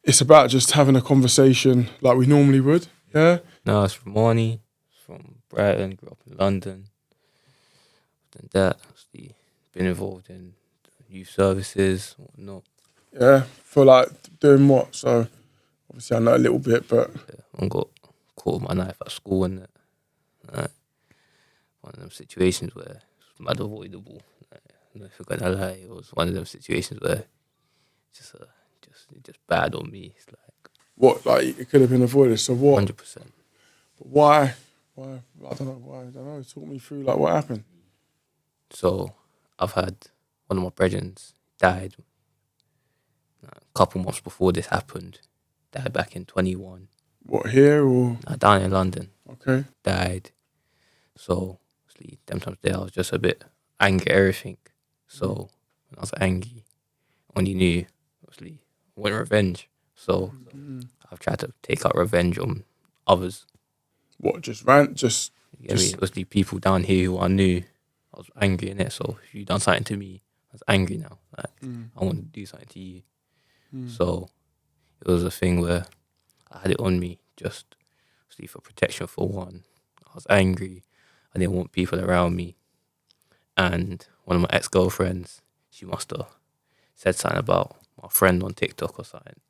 it's about just having a conversation like we normally would. Yeah. No, it's from Marnie, from Brighton, grew up in London. Then that, obviously, been involved in youth services, whatnot. Yeah. For like doing what? So obviously I know a little bit, but I got caught with my knife at school and that. Like, one of them situations where it's mad avoidable. Like, if you're gonna lie, it was one of them situations where just bad on me. It's like what? Like it could have been avoided. So what? 100%. Why? Why? I don't know. Why? I don't know. Talk me through like what happened. So I've had one of my brethren died a couple months before this happened. Died back in 21. What, here or? Down in London. Okay. Died. So obviously, them times there I was just a bit angry at everything. So when I was angry, I only knew obviously I want revenge. So I've tried to take out revenge on others. What? Just rant? Just. You get me? Obviously, people down here who I knew, I was angry in it. So if you done something to me, I was angry now. Like I want to do something to you. So it was a thing where I had it on me just obviously for protection for one. I was angry. I didn't want people around me. And one of my ex-girlfriends, she must have said something about my friend on TikTok or something.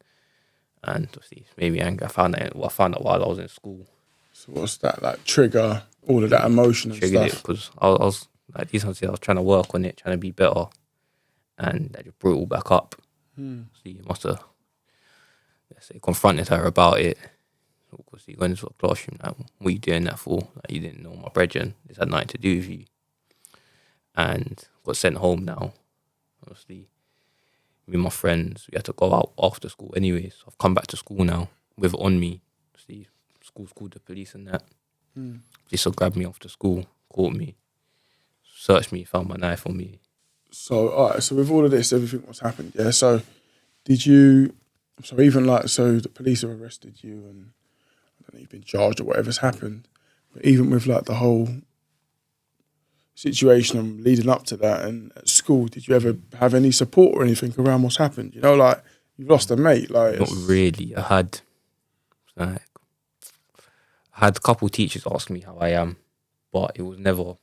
And obviously it made me angry. I found out while I was in school. So what's that like? Trigger all of that emotion and Triggered stuff. it because I was like these ones. I was trying to work on it, trying to be better, and that just brought it all back up. So you must have, let's say, confronted her about it. Because you went into a classroom, like, what are you doing that for? Like, you didn't know my brethren. This had nothing to do with you. And got sent home now. Obviously, me and my friends, we had to go out after school anyway. So I've come back to school now with it on me. Obviously, school's called the police and that. Just grabbed me after school, caught me, searched me, found my knife on me. So all right. So with all of this, everything what's happened, yeah. So did you? So even like so, the police have arrested you, and I don't know, you've been charged or whatever's happened. But even with like the whole situation and leading up to that, and at school, did you ever have any support or anything around what's happened? You know, like you've lost a mate. Like Not really. I had a couple of teachers ask me how I am, but it was never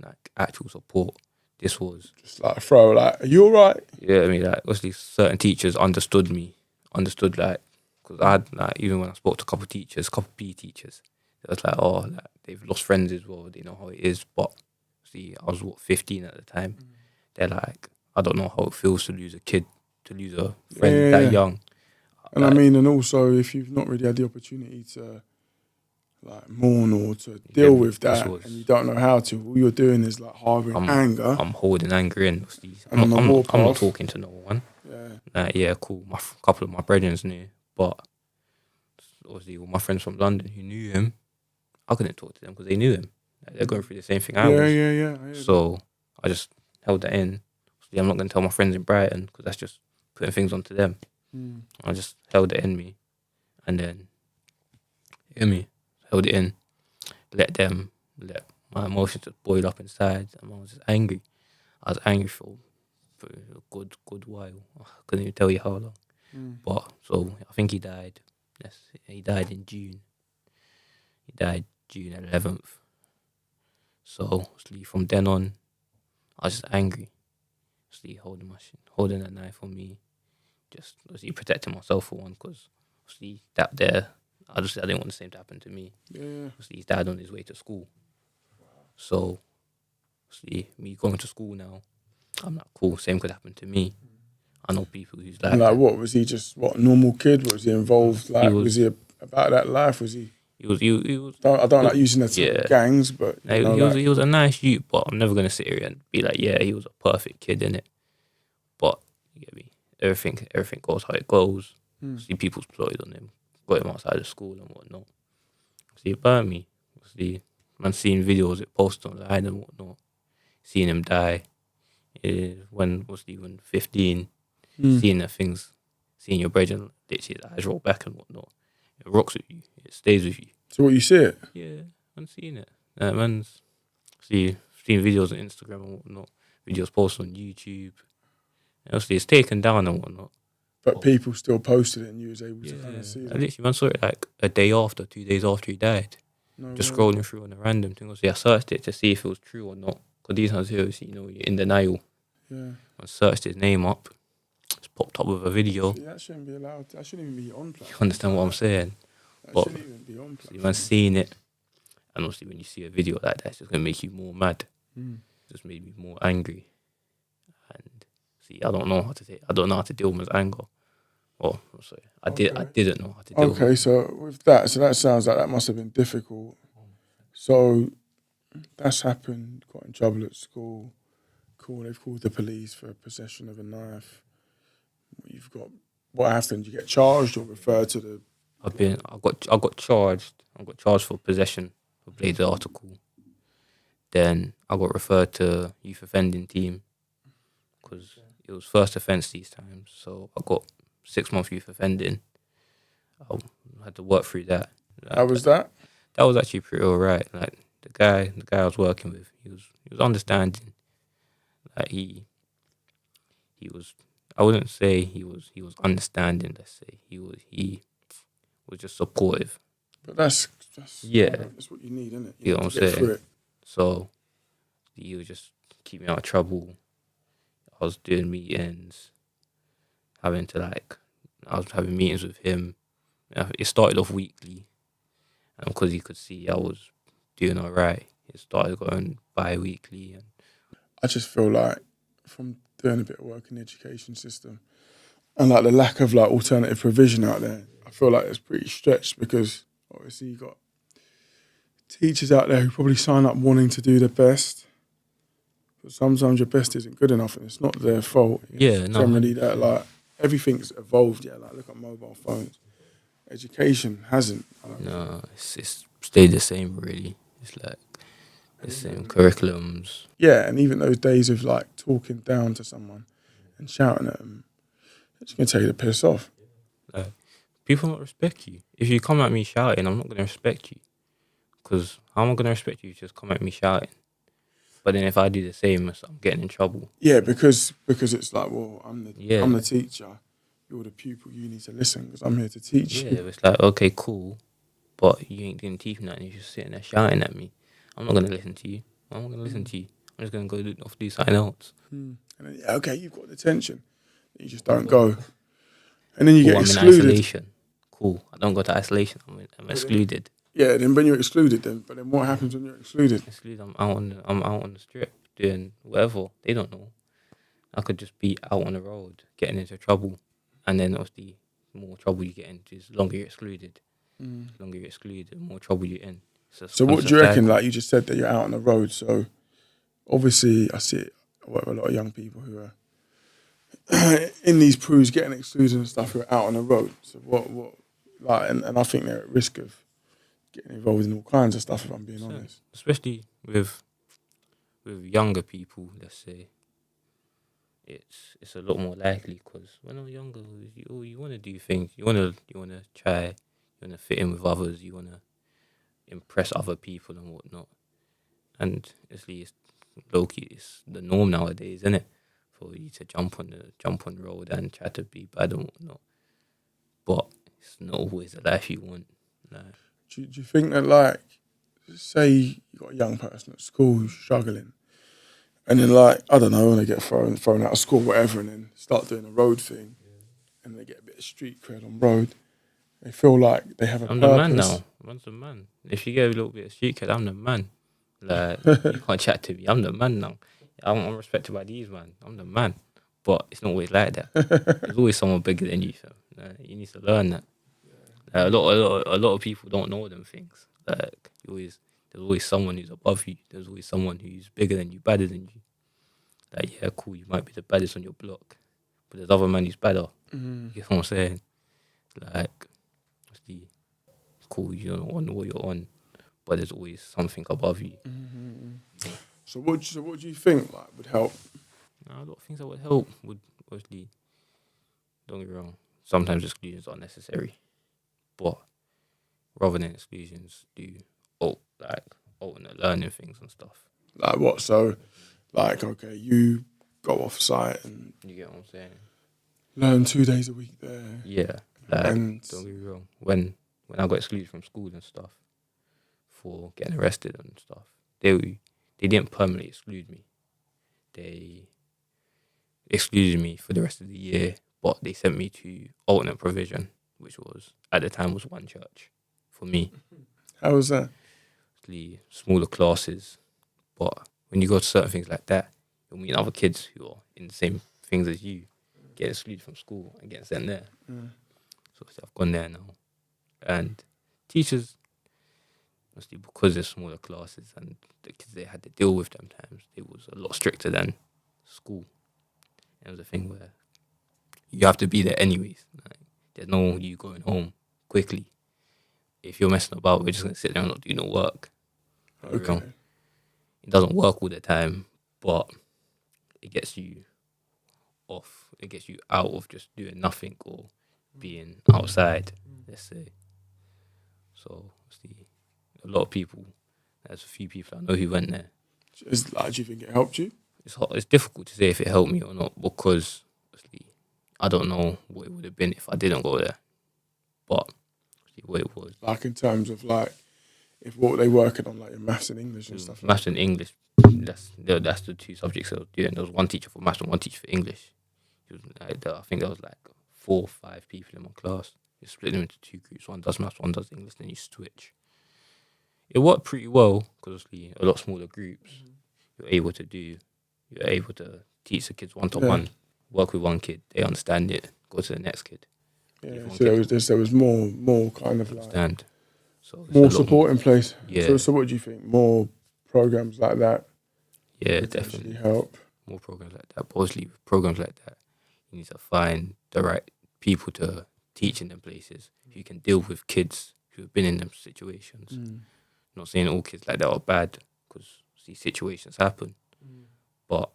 like actual support. This was just like a throw, like, are you all right? Yeah, I mean, like, obviously certain teachers understood like, because I had, like, even when I spoke to a couple of teachers, a couple of PE teachers, it was like, oh, like, they've lost friends as well, they know how it is, but, see, I was, 15 at the time, they're like, I don't know how it feels to lose a friend that young. And like, I mean, and also, if you've not really had the opportunity to, like, mourn or to deal with that, and you don't know how to, all you're doing is, like, harbouring anger. I'm holding anger in. I'm not talking to no one. Yeah. Yeah, cool. A couple of my brethren knew, but obviously all my friends from London who knew him, I couldn't talk to them because they knew him. Like, they're going through the same thing I was. Yeah. So I just held that in. Obviously, I'm not going to tell my friends in Brighton because that's just putting things onto them. I just held it in me, and then held it in, let my emotions just boil up inside, and I was just angry. I was angry for a good while. I couldn't even tell you how long. But so I think he died. Yes, he died in June. He died June 11th. So from then on, I was just angry. Holding that knife on me, just protecting myself for one, because that there, I didn't want the same to happen to me. Yeah. He's died on his way to school. So me going to school now, I'm like, cool, same could happen to me. I know people who's like, and like, what was he? Just what, a normal kid? Was he involved? Like, was he about that life? Was he? He was. I don't like using the term gangs, but he was a nice youth. But I'm never gonna sit here and be like, yeah, he was a perfect kid, innit? But you get me. Everything goes how it goes. See, people's ploys on him, got him outside of school and whatnot. See, it burned me. See, man, seeing videos it posted online and whatnot, seeing him die. When 15, seeing the things, seeing your brethren literally his eyes roll back and whatnot, it rocks with you. It stays with you. So what, you see it? Yeah, I'm seeing it. Man's seeing videos on Instagram and whatnot, videos posted on YouTube. And obviously, it's taken down and whatnot. But people still posted it and you was able to kind of see I that. literally man saw it like a day after, 2 days after he died. No Just way. scrolling through on a random thing. I searched it to see if it was true or not. Because these ones here, you're in denial. Yeah. I searched his name up. It's popped up with a video. See, that shouldn't be allowed. That shouldn't even be on platforms. You understand what I'm saying? That But shouldn't even be on platforms. man seeing it, and obviously when you see a video like that, it's just gonna make you more mad. Mm. It just made me more angry. And see, I don't know how to deal with his anger. Oh, I'm sorry. I didn't know how to deal with it. Okay, so with that, that sounds like that must have been difficult. So that's happened. Got in trouble at school. Cool. They've called the police for possession of a knife. You've got what happened? You get charged or referred to the? I got charged. I got charged for possession of Blade's article. Then I got referred to youth offending team because it was first offence these times. So I got 6 months youth offending. I had to work through that. How was that? That was actually pretty alright. Like the guy I was working with, he was understanding. Like he was. I wouldn't say he was understanding. Let's say he was just supportive. But that's Yeah. That's what you need, isn't it? You know what I'm get through saying? it. So he would just keep me out of trouble. I was doing meetings, I was having meetings with him. It started off weekly, and because he could see I was doing all right, it started going bi-weekly. And I just feel like from doing a bit of work in the education system and like the lack of like alternative provision out there, I feel like it's pretty stretched because obviously you got teachers out there who probably sign up wanting to do their best, but sometimes your best isn't good enough and it's not their fault. Generally that like everything's evolved. Yeah, like look at mobile phones. Education hasn't. No, it's stayed the same really. It's like the same curriculums. Yeah, and even those days of like talking down to someone and shouting at them, it's going to take the piss off. Like, people don't respect you. If you come at me shouting, I'm not going to respect you. Because how am I going to respect you if you just come at me shouting? But then if I do the same, I'm getting in trouble. Yeah, because it's like, well, I'm the teacher. You're the pupil. You need to listen because I'm here to teach you. Yeah, it's like, okay, cool. But you ain't going to teach me nothing. You're just sitting there shouting at me. I'm not going to listen to you. I'm not going to listen to you. I'm just going to go do something else. And then, okay, you've got the attention. You just don't go. And then you get excluded. I'm in isolation. Cool. I don't go to isolation. I'm excluded. Yeah, then when you're excluded, but then what happens when you're excluded? I'm out on the strip doing whatever. They don't know. I could just be out on the road getting into trouble, and then obviously the more trouble you get into, the longer you're excluded. The longer you're excluded, the more trouble you're in. So what do you reckon? Like you just said that you're out on the road. So obviously I see it. I work with a lot of young people who are in these crews getting excluded and stuff who are out on the road. So what like, and I think they're at risk of getting involved in all kinds of stuff, if I'm being honest. Especially with younger people, let's say, it's a lot more likely because when I'm younger, you want to do things, you want to try, you want to fit in with others, you want to impress other people and whatnot. And it's low-key, it's the norm nowadays, isn't it? For you to jump on the road and try to be bad and whatnot. But it's not always the life you want. Like, do you think that, like, say you got a young person at school who's struggling, and then, like, I don't know, when they get thrown out of school, whatever, and then start doing a road thing, and they get a bit of street cred on road, they feel like they have a I'm purpose. the man now. I'm the man. If you get a little bit of street cred, I'm the man. Like, you can't chat to me. I'm the man now. I'm respected by these man. I'm the man. But it's not always like that. There's always someone bigger than you. So, you need to learn that. A lot of people don't know them things. Like, there's always someone who's above you. There's always someone who's bigger than you, badder than you. Like, yeah, cool, you might be the baddest on your block, but there's other man who's better. You get what I'm saying? Like, cool, you don't know what you're on, but there's always something above you. So what do you think like would help? A lot of things that would help would obviously, don't get me wrong, sometimes exclusions are necessary, but rather than exclusions, do alternate learning things and stuff. Like what? So, like, okay, you go off site and You get what I'm saying? learn 2 days a week there. Yeah, like, And don't get me wrong. When I got excluded from school and stuff for getting arrested and stuff, they didn't permanently exclude me. They excluded me for the rest of the year, but they sent me to alternate provision, which was at the time was one church for me. how was that? The smaller classes, but when you go to certain things like that, you'll meet other kids who are in the same things as you, get excluded from school and get sent there. So I've gone there now, and teachers, mostly because they're smaller classes and the kids they had to deal with sometimes, it was a lot stricter than school. It was a thing where you have to be there anyways. Like, there's no you going home quickly. If you're messing about, we're just gonna sit there and not do no work. Okay. It doesn't work all the time, but it gets you off. It gets you out of just doing nothing or being outside, let's say. So, see, a lot of people, there's a few people I know who went there. Do you think it helped you? It's difficult to say if it helped me or not because obviously, I don't know what it would have been if I didn't go there. But what it was. Like in terms of like, if what were they working on, like your maths and English and stuff? Maths and English, that's the two subjects I was doing. There was one teacher for maths and one teacher for English. I think there was like 4 or 5 people in my class. You split them into 2 groups. One does maths, one does English. Then you switch. It worked pretty well because obviously a lot smaller groups. You're able to teach the kids one-to-one. Work with one kid, they understand it. Go to the next kid. Yeah, so there was more kind of understand. So more support in place. Yeah. So what do you think? More programs like that? Yeah, definitely help. More programs like that. But obviously, with programs like that, you need to find the right people to teach in them places who can deal with kids who have been in them situations. Not saying all kids like that are bad because these situations happen, but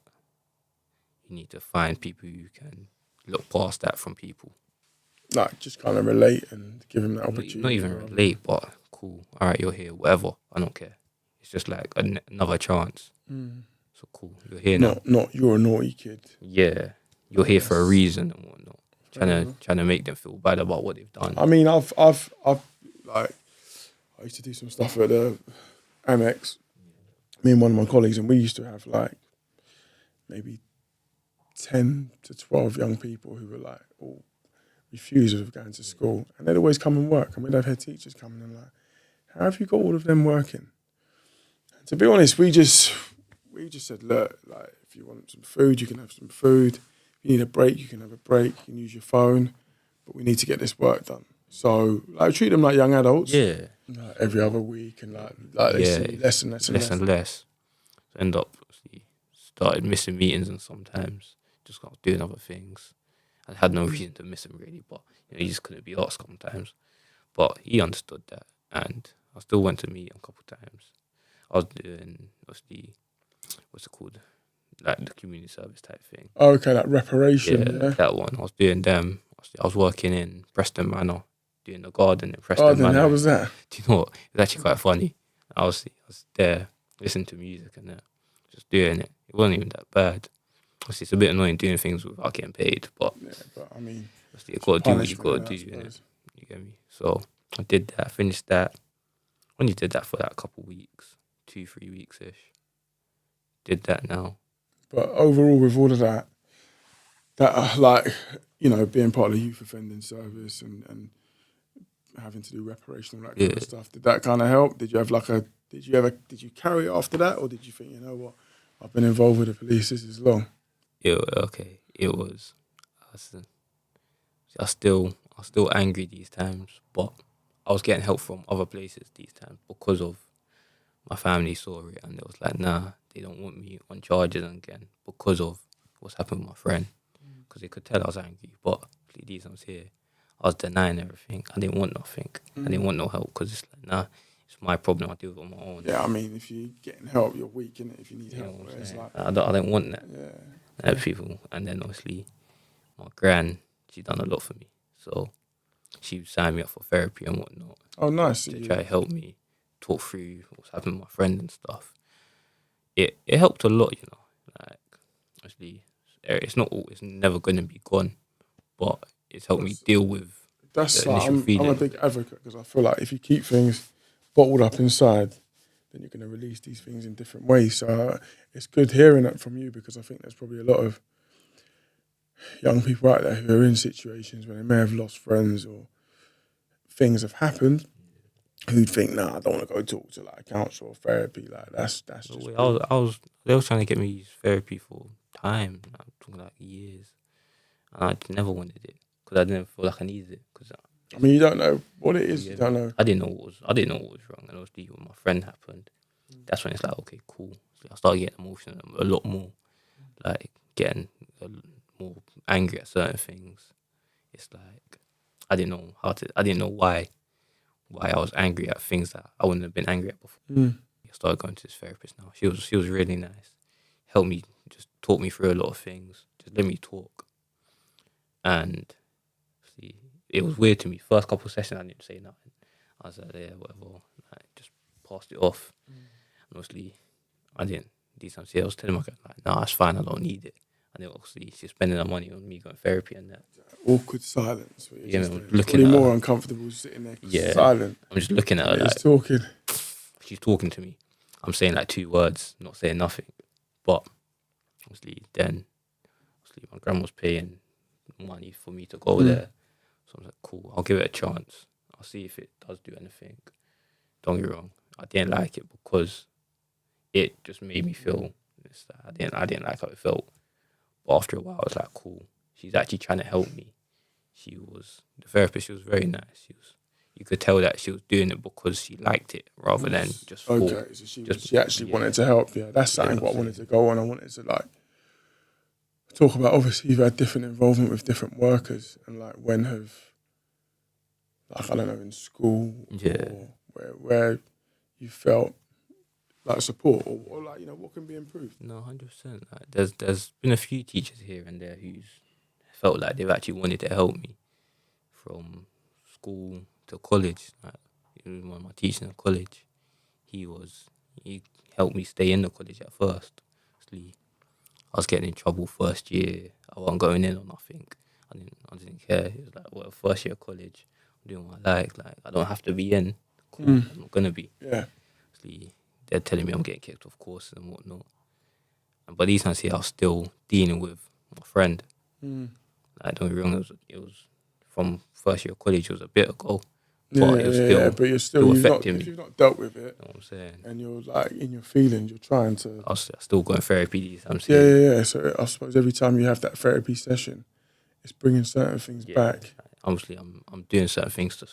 you need to find people who can look past that from people. Like, just kind of relate and give them that opportunity. Not even relate, but cool. All right, you're here, whatever. I don't care. It's just like another chance. So cool, you're here now. Not you're a naughty kid. Yeah, you're here for a reason and whatnot. Trying to make them feel bad about what they've done. I mean, I've like, I used to do some stuff at the Annex. Me and one of my colleagues, and we used to have like maybe 10 to 12 young people who were like all refusers of going to school, and they'd always come and work. And we'd have head teachers coming and like, how have you got all of them working? And to be honest, we just said, look, like, if you want some food, you can have some food. If you need a break, you can have a break. You can use your phone, but we need to get this work done. So, like, treat them like young adults. Yeah. Like, every other week, and like they see less and less. So end up started missing meetings, and sometimes just got doing other things. I had no reason to miss him really, but he just couldn't be asked sometimes. But he understood that, and I still went to meet him a couple of times. I was doing what's it called, like the community service type thing. Oh, okay, like reparation. Yeah, that one. I was doing them. I was working in Preston Manor, doing the garden in Preston Manor. How was that? Do you know what? It was actually quite funny. I was there listening to music and just doing it. It wasn't even that bad. Obviously, it's a bit annoying doing things without getting paid, but I mean, you got to do what you got to do, innit? You get me? So I did that, finished that. Only did that for that couple of weeks, 2-3 weeks ish. Did that now. But overall, with all of that like, you know, being part of the youth offending service and having to do reparation and that kind of stuff, did that kind of help? Did you have did you carry it after that, or did you think, you know what, I've been involved with the police this is long? It was. I was still angry these times, but I was getting help from other places these times because of my family saw it and they was like, nah, they don't want me on charges again because of what's happened with my friend. Because they could tell I was angry, but these times here, I was denying everything. I didn't want nothing. I didn't want no help because it's like, nah, it's my problem. I deal with it on my own. Yeah, I mean, if you're getting help, you're weak, innit? If you need help, it's like, I don't want that. Yeah. People, and then obviously my gran, she done a lot for me, so she signed me up for therapy and whatnot. Oh, nice. To try to help me talk through what's happened with my friend and stuff. It helped a lot, you know. Like, obviously, it's never going to be gone, but it's helped me deal with That's the like, initial I'm a feeling. big advocate because I feel like if you keep things bottled up inside, then you're going to release these things in different ways. So it's good hearing that from you because I think there's probably a lot of young people out there who are in situations where they may have lost friends or things have happened who'd think, nah, I don't want to go talk to like a counsellor or therapy. Like that's just They was trying to get me therapy for time. I'm talking like years, and I never wanted it because I didn't feel like I needed it. Because I mean, you don't know what it is. You don't know. I didn't know what was wrong, and obviously when my friend happened, that's when it's like, okay, cool. So I started getting emotional a lot more, like getting more angry at certain things. It's like I didn't know why I was angry at things that I wouldn't have been angry at before. I started going to this therapist now. She was really nice. Helped me, just talk me through a lot of things. Just let me talk. And see, it was weird to me. First couple of sessions, I didn't say nothing. I was like, yeah, whatever. I just passed it off. Mostly, I didn't. These times, I was telling my girl, like, nah, it's fine. I don't need it. And then obviously, she's spending her money on me going therapy and that. Awkward silence. Yeah, Just man, looking probably at more her. uncomfortable sitting there Yeah, silent. I'm just looking at her He's like talking. she's talking to me. I'm saying like 2 words, not saying nothing. But obviously, my grandma was paying money for me to go there. So I was like, cool, I'll give it a chance. I'll see if it does do anything. Don't get me wrong, I didn't like it because it just made me feel this. I didn't like how it felt. But after a while, I was like, cool. She's actually trying to help me. The therapist. She was very nice. You could tell that she was doing it because she liked it rather than just for. Okay, so she actually wanted to help. Yeah, that's something what I wanted to go on. I wanted to like talk about. Obviously, you've had different involvement with different workers, and like when have, like I don't know, in school or where you felt like support or like what can be improved. No, 100%. Like, there's been a few teachers here and there who's felt like they've actually wanted to help me from school to college. Like, even one of my teachers in college, he helped me stay in the college at first. Obviously, I was getting in trouble first year. I wasn't going in or nothing. I didn't care. It was like, well, first year of college, I'm doing what I like. Like, I don't have to be in. Cool, I'm not gonna be. Yeah. Obviously, they're telling me I'm getting kicked off course and whatnot. But these times here, I was still dealing with my friend. Like, don't get me wrong, it was from first year of college. It was a bit ago, but it was but you're still affecting me. If you've not dealt with it, You know what I'm saying? and you're like in your feelings, you're trying to. I was still going therapy these times. Yeah. So I suppose every time you have that therapy session, it's bringing certain things back. Obviously, I'm doing certain things to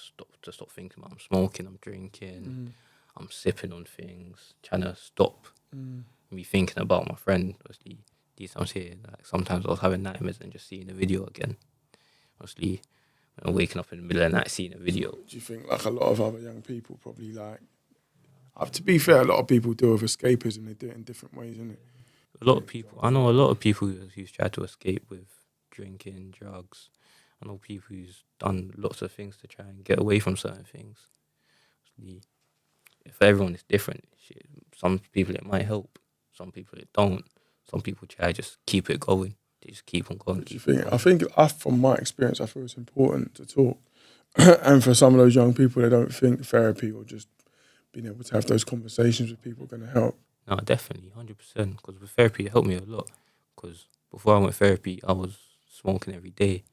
stop thinking about. I'm smoking, I'm drinking, I'm sipping on things, trying to stop me thinking about my friend. Obviously, these times here, like sometimes I was having nightmares and just seeing the video again. Obviously, when I'm waking up in the middle of the night seeing a video. Do you think like a lot of other young people probably like? To be fair, a lot of people deal with escapism. They do it in different ways, isn't it? I know a lot of people who's tried to escape with drinking, drugs. I know people who's done lots of things to try and get away from certain things. If everyone is different, some people it might help, some people it don't. Some people try to just keep it going. They just keep on going. What do you think? I think, from my experience, I feel it's important to talk. And for some of those young people, they don't think therapy or just being able to have those conversations with people are going to help. No, definitely, 100%. Because with therapy, it helped me a lot. Because before I went therapy, I was smoking every day,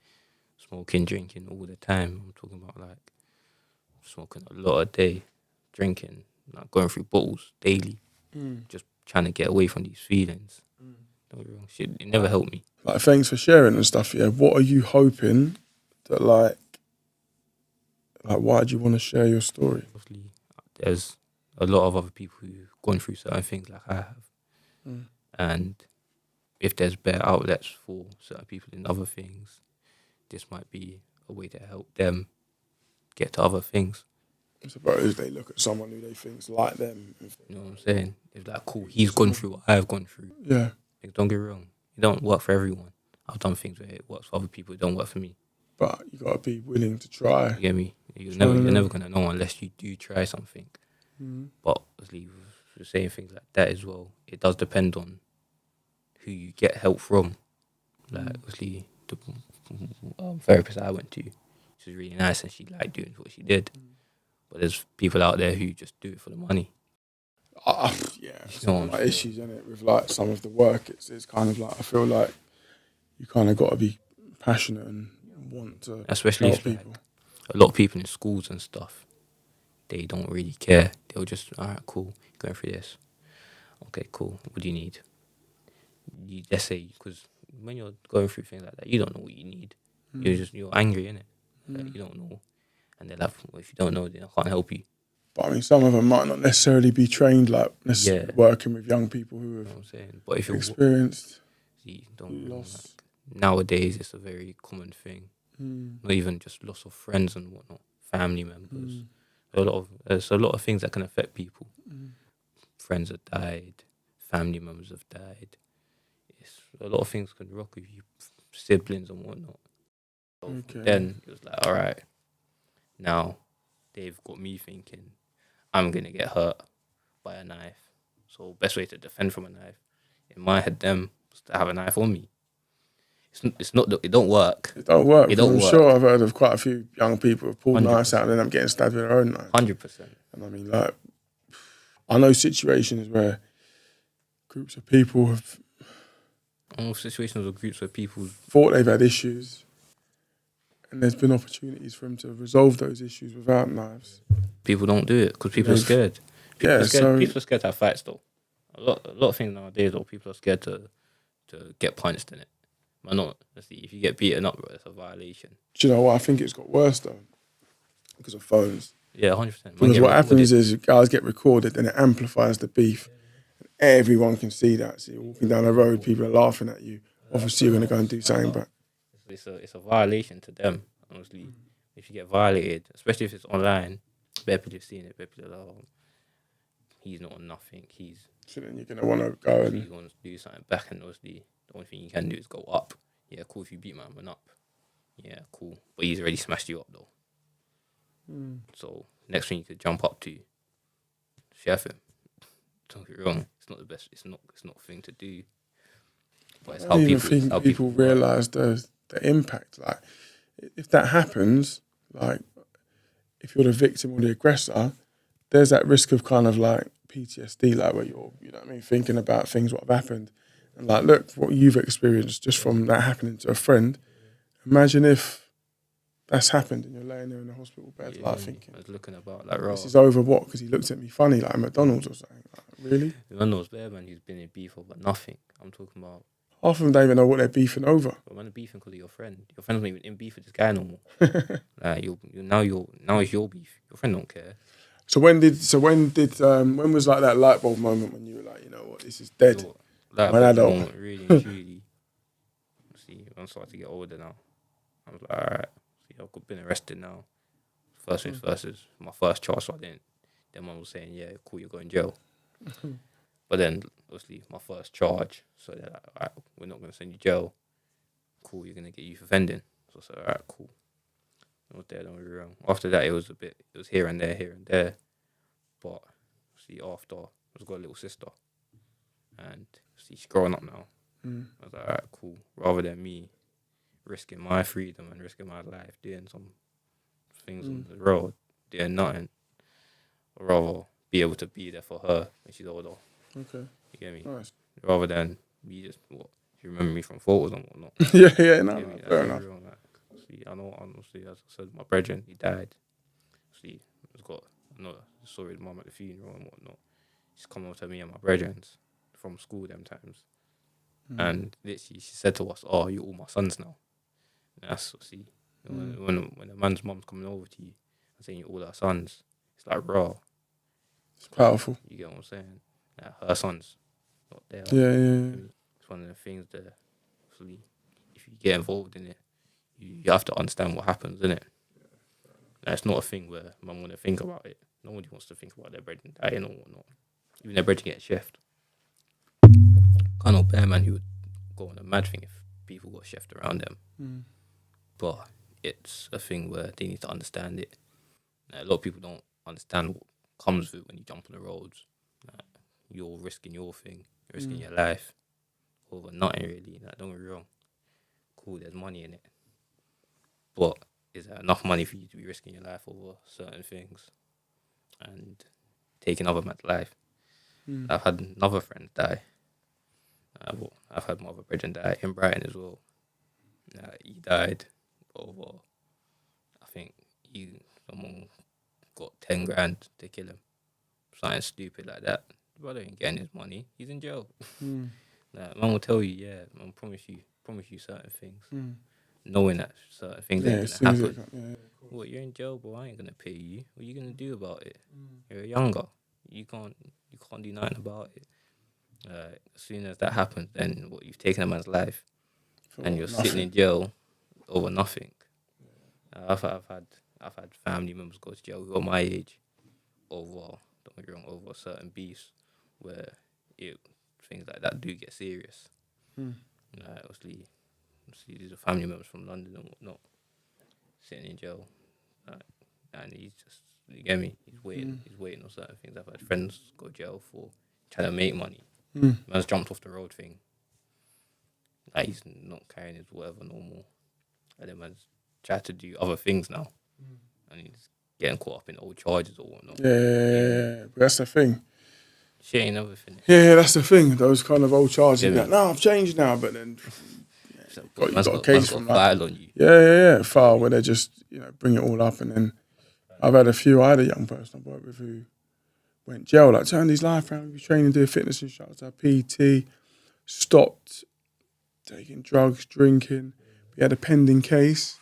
smoking, drinking all the time. I'm talking about like smoking a lot a day, drinking, like going through bottles daily, just trying to get away from these feelings. Don't get me wrong, shit, it never helped me. Like, thanks for sharing and stuff. Yeah, what are you hoping that like why do you want to share your story? Obviously, there's a lot of other people who've gone through certain things like I have, and if there's better outlets for certain people in other things, this might be a way to help them get to other things. I suppose they look at someone who they think's like them. You know what I'm saying? It's like, cool, he's gone through what I've gone through. Yeah. Like, don't get me wrong, it don't work for everyone. I've done things where it works for other people, it don't work for me. But you got to be willing to try. You get me? You're never going to know unless you do try something. But obviously, with saying things like that as well, it does depend on who you get help from. Like, obviously, therapist I went to. She was really nice and she liked doing what she did. But there's people out there who just do it for the money. Yeah, You some know of what my I'm saying? issues in it with like some of the work. It's kind of like I feel like you kind of got to be passionate and want to Especially help if like people. a lot of people in schools and stuff, they don't really care. They'll just, all right, cool, going through this. Okay, cool. What do you need? You just say, because when you're going through things like that, you don't know what you need. You're angry, innit? Like, you don't know. And they're like, well, if you don't know, then I can't help you. But I mean, some of them might not necessarily be trained like necessarily Yeah. working with young people who You know have what I'm saying? But if you're experienced see, don't loss. like, nowadays, it's a very common thing. Not even just loss of friends and whatnot, family members. There's a lot of things that can affect people. Friends have died, family members have died. It's a lot of things can rock with you, siblings and whatnot. So Okay. then it was like, all right, now they've got me thinking I'm gonna get hurt by a knife. So best way to defend from a knife, in my head, them was to have a knife on me. It's not that it don't work. It don't work. It Because don't I'm work. sure I've heard of quite a few young people who've pulled knives out 100%. and end up getting stabbed with their own knife. 100%. And I mean, like, I know situations where groups of people have I know situations or groups where people, thought they've had issues, and there's been opportunities for them to resolve those issues without knives. people don't do it because people are scared. Yeah, so People are scared to have fights though. A lot of things nowadays though, people are scared to get punched in it. But not, let's see, if you get beaten up, bro, it's a violation. do you know what? I think it's got worse though because of phones. Yeah, 100%. Because what happens is guys get recorded and it amplifies the beef. Everyone can see that. So you're walking down the road, people are laughing at you. Obviously, you're going to go and do something back. It's a violation to them, honestly. If you get violated, especially if it's online, better people have seen it, better people are like, oh, he's not on nothing, So then you're going to want to go and he wants to do something back, and obviously the only thing you can do is go up. Yeah, cool, if you beat my man up. Yeah, cool. But he's already smashed you up though. So next thing you could jump up to, chef him. Don't get me wrong, it's not the best, it's not a thing to do. But it's I how don't even people, think how people work. realise the impact. Like, if that happens, like, if you're the victim or the aggressor, there's that risk of kind of like PTSD, like where you're, you know what I mean, thinking about things what have happened, and like, look what you've experienced just from that happening to a friend. Imagine if that's happened and you're laying there in a hospital bed, like thinking, I was looking about like, raw. this is over what? Because he looked at me funny, like at McDonald's or something. Like, really? Man knows better, man, who's been in beef over nothing. I'm talking about, Half of them don't even know what they're beefing over. but man, beefing because of your friend. Your friend's not even in beef with this guy no more. Like now it's your beef. Your friend don't care. So when was like that light bulb moment when you were like, you know what, this is dead? That When adult. moment, really and truly. See, I'm starting to get older now. I was like, all right. See, I've been arrested now. First things first is my first charge, so I didn't. Then mum was saying, yeah, cool, you're going to jail. But then, obviously, my first charge, so they're like, all right, we're not going to send you to jail. Cool, you're going to get youth offending. So I said, all right, cool. I was there, don't get me wrong. After that, it was here and there. But, see, after, I've got a little sister. And, see, she's growing up now. I was like, all right, cool. Rather than me risking my freedom and risking my life doing some things on the road, doing nothing, I'd rather be able to be there for her when she's older. Okay. You get me? Nice. Rather than me just, what, you remember me from photos and whatnot. yeah, no, You get me? fair That's enough. real, like, see, I know, honestly, as I said, my brethren, he died. See, I've got another story with mum at the funeral and whatnot. She's come over to me and my brethrens from school them times. And literally, she said to us, oh, you're all my sons now. And that's, see, when a man's mum's coming over to you and saying you're all our sons, it's like raw. It's powerful. You get what I'm saying? Like, her sons, not theirs. Yeah. It's one of the things that, obviously, if you get involved in it, you have to understand what happens, innit? Like, it's not a thing where mum want to think about it. Nobody wants to think about their brethren dying or whatnot. Even their brethren get chefed. I know bear man who would go on a mad thing if people got chefed around them. But it's a thing where they need to understand it. Like, a lot of people don't understand what comes with it when you jump on the roads. Like, you're risking your thing, you're risking your life over nothing really. Like, don't get me wrong. Cool, there's money in it. but is there enough money for you to be risking your life over certain things and taking other man's life? I've had another friend die. I've had my other brother die in Brighton as well. He died over, I think someone got 10 grand to kill him. Something stupid like that. The brother ain't getting his money. He's in jail. Man will tell you, yeah, man, promise you certain things, knowing that certain things ain't gonna happen. What, you're in jail, bro? I ain't gonna pay you. What are you gonna do about it? You're younger. You can't do nothing about it. As soon as that happens, then you've taken a man's life, and you're sitting in jail over nothing. I've had family members go to jail who are my age over, don't get me wrong, over certain beefs where things like that do get serious. Obviously these are family members from London and whatnot sitting in jail, and he's just, you get me, he's waiting on certain things. I've had friends go to jail for trying to make money. Man's jumped off the road thing, like he's not carrying his whatever normal, and then man's tried to do other things now, and he's getting caught up in old charges or whatnot. But that's the thing. Shit ain't never finished. Yeah, that's the thing. Those kind of old charges. Like, no, I've changed now, but then you got a case from like, on you. file where they just bring it all up, and then I had a young person I worked with who went jail, like turned his life around. He was training to do a fitness instructor, PT, stopped taking drugs, drinking. He had a pending case,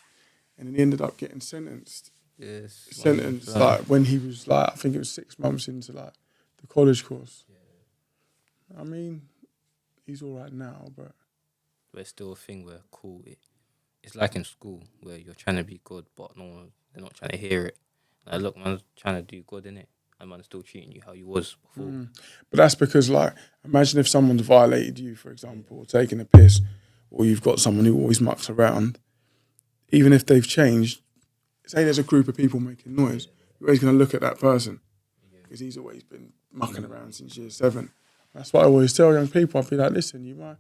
and then he ended up getting sentenced. Like when he was like, I think it was 6 months into like the college course. I mean, he's all right now, but it's still a thing where it's like in school where you're trying to be good, but they're not trying to hear it. Like, look, man's trying to do good, innit? And man's still treating you how you was before. But that's because, like, imagine if someone's violated you, for example, or taking a piss, or you've got someone who always mucks around. Even if they've changed, say there's a group of people making noise, you're always going to look at that person because he's always been mucking around since year 7. That's what I always tell young people. I'll be like, listen, you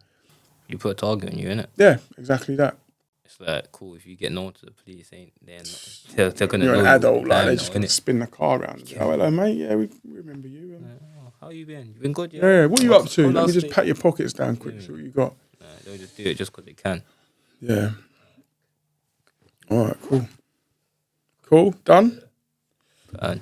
put a target on you, innit? Yeah, exactly that. It's like, cool, if you get known to the police, they're going to know you're an adult, like, they're just going to innit? spin the car around and say, oh, hello, mate, yeah, we remember you. How you been? You been good? Yeah, what are you up to? Let me just pat your pockets down quick, see what you got. They'll just do it just because they can. Yeah. All right, cool. Cool, done? Done.